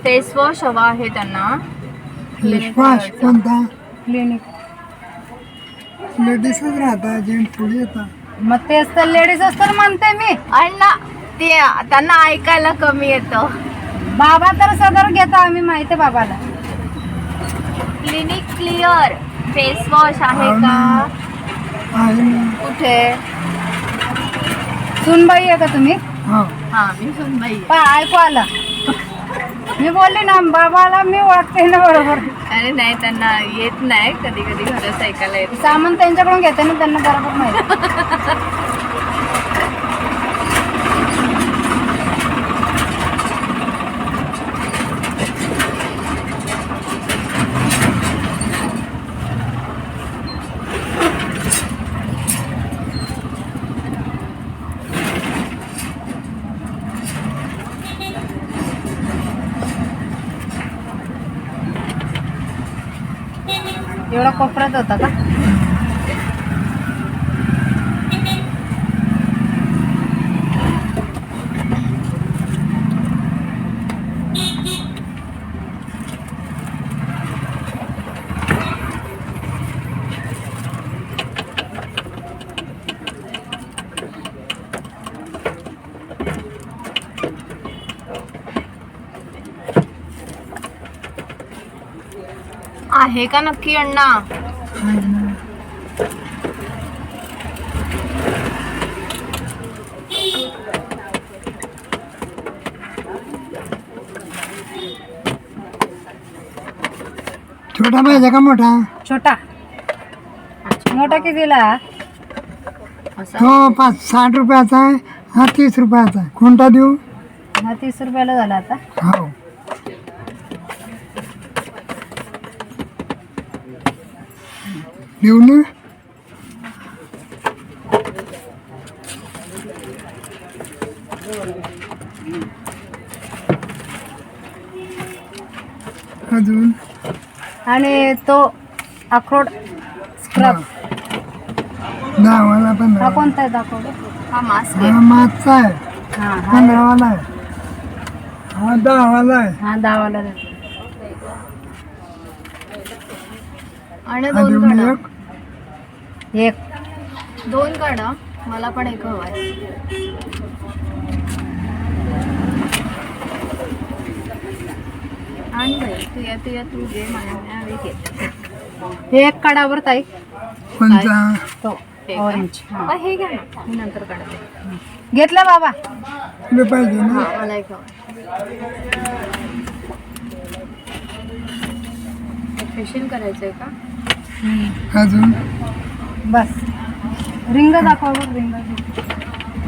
Face wash हवा आहे त्यांना. फेसवॉश कोणता? क्लिनिक. लेडीजच राहतात, जेंट्स थोडी येतात. मग तेच तर लेडीज असतं म्हणते मी. अण्णा ते त्यांना ऐकायला कमी येतं. बाबा तर सदर घेतो आम्ही, माहिती आहे बाबाला. क्लिनिक क्लिअर फेस वॉश आहे हो का? ना. आहे ना. कुठे? सुनबाई आहे का तुम्ही? हो. हा मी सुनबाई आहे. पा ऐकू आलं. मी बोलली ना बाबाला मी ओळखते ना बरोबर. अरे नाही, त्यांना येत नाही कधी कधी खरंच ऐकायला येत. सामान त्यांच्याकडून घेते ना, त्यांना बरोबर माहिती. एवढा कोपऱ्यात होता का? आहे का नक्की अण्णा? आहे ना. छोटा पाहिजे का मोठा? छोटा. मोठा कितीला? असं हो 60 रुपयाचा आहे, हा 30 रुपयाचा आहे. कोणता देऊ? हा 30 रुपयाला झाला आता. हो. देऊ ना. अजून आणि तो अक्रोड स्क्रब. दहावाला हा 15. कोणता आहे दाखव. हा मास्क हा आहे. मागचा आहे, हा हा 15वाला आहे. हा 10वाला आहे. हा 10 वाला दे. आणि हा दोन देऊ काढा. ना एक. एक. दोन काढा, मला पण एक हवं आहे. आण बाई, तू घे, मला मी घेते. हे एक काढावर ताई. कोणता? तो हे का? ऑरेंज. हे घ्या ना, मी नंतर काढते. घेतला बाबा. तुला पाहिजे ना? हा मला एक हवं. फेशियल करायचंय का? अजून बस. रिंग दाखव बघ, रिंग.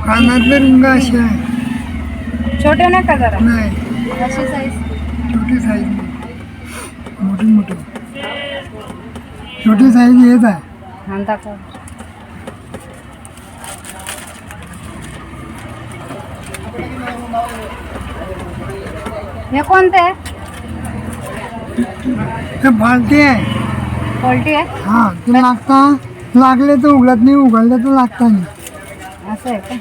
कानातले रिंग अशी आहे. छोटे नाही का जरा? नाही, अशी साईज. छोटी साईज नाही. मोठी मोठी छोटी साईज येत आहे. हा दाखव. हे कोणते आहे? हे फालटी आहे. क्वालिटी आहे. हा ते लागले तर उघडत नाही, उघडले तर लागता नाही. असं आहे का?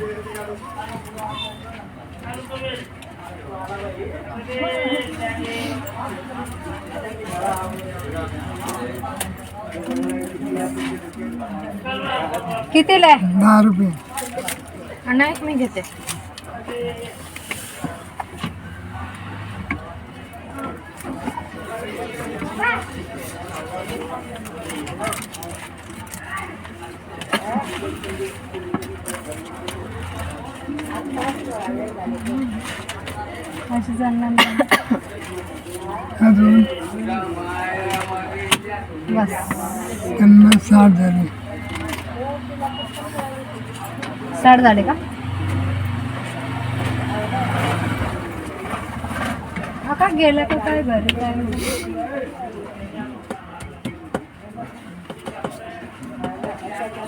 कितीला आहे? 10 रुपये. अण्णा एक मी घेते. अशी जाणार नाही. अजून बस. 50-60 झाले. 60 झाले का? हा का गेलं का काय घरी काय?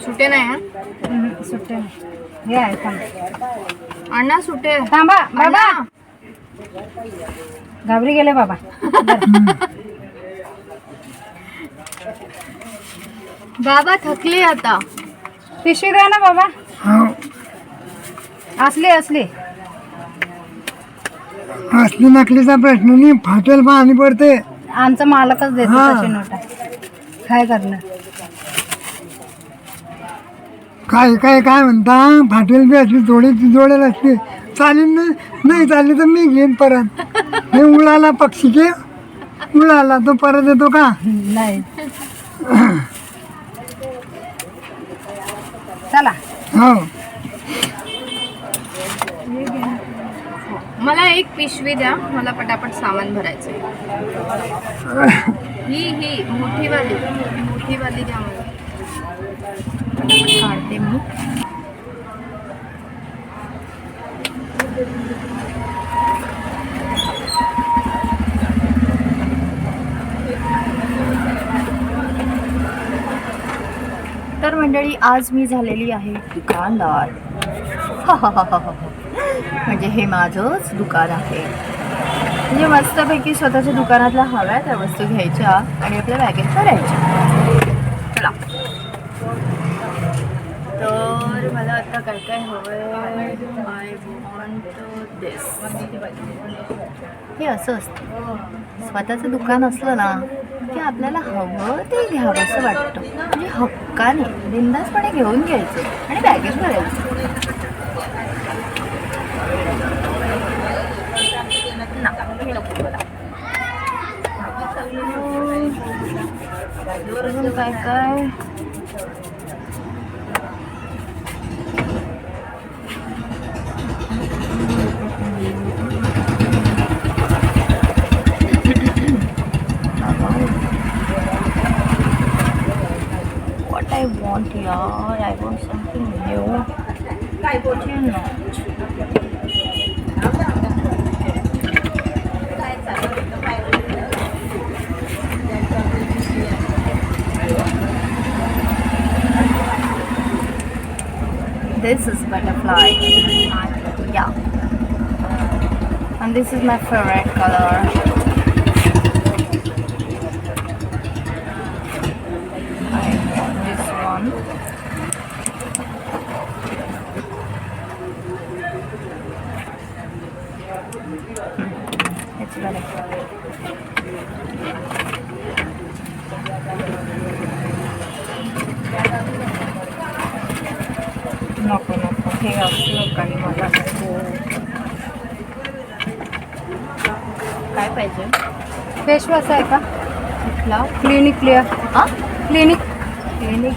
सुटे नाही हा? सुट्टे नाही. हे आहे थांब. अण्णा सुटे. थांबा बाबा. अण्णा. घाबरी गेले बाबा. बाबा थकले आता. पिशवी द्या ना बाबा. हो. असली असली. असली नकलीचा प्रश्न नाही, फाटेल पाणी पडते. आमचा मालकच देतो हा. तशी नोटा. काय करणार? काय काय काय म्हणता, फाटेल बी असली जोडी जोडेल असली चालेल नाही, नाही चालली तर मी घेईन परत. हे उडाला पक्षी घे, उडाला तो परत येतो का? नाही. चला. हो. मला एक पिशवी द्या, मला पटापट सामान भरायचं. ही मोठीवाली द्या मला. पटापट काढते मी. तर मंडळी, आज मी झालेली आहे दुकानदार. म्हणजे हे माझंच दुकान आहे. म्हणजे मस्तपैकी स्वतःच्या दुकानातल्या हव्या त्या वस्तू घ्यायच्या आणि आपल्या बॅगेत करायच्या. चला. तर मला आता काय काय हवं आहे. आय वॉन्ट दिस. हे असं असतं, स्वतःचं दुकान असलं ना की आपल्याला हवं ते घ्यावं असं वाटतं. म्हणजे हक्काने बिनधास्तपणे घेऊन घ्यायचं आणि बॅगेत भरायचं. ना हे नको मला. अजून काय काय what I want yaar, I want something new. This is butterfly. Yeah. And this is my favorite color. I want this one. It's very नको नको, हे असलं काही मला नको. काय पाहिजे? फेस वॉश आहे का? कुठला? Clinic clear. हां, क्लिनिक. क्लिनिक.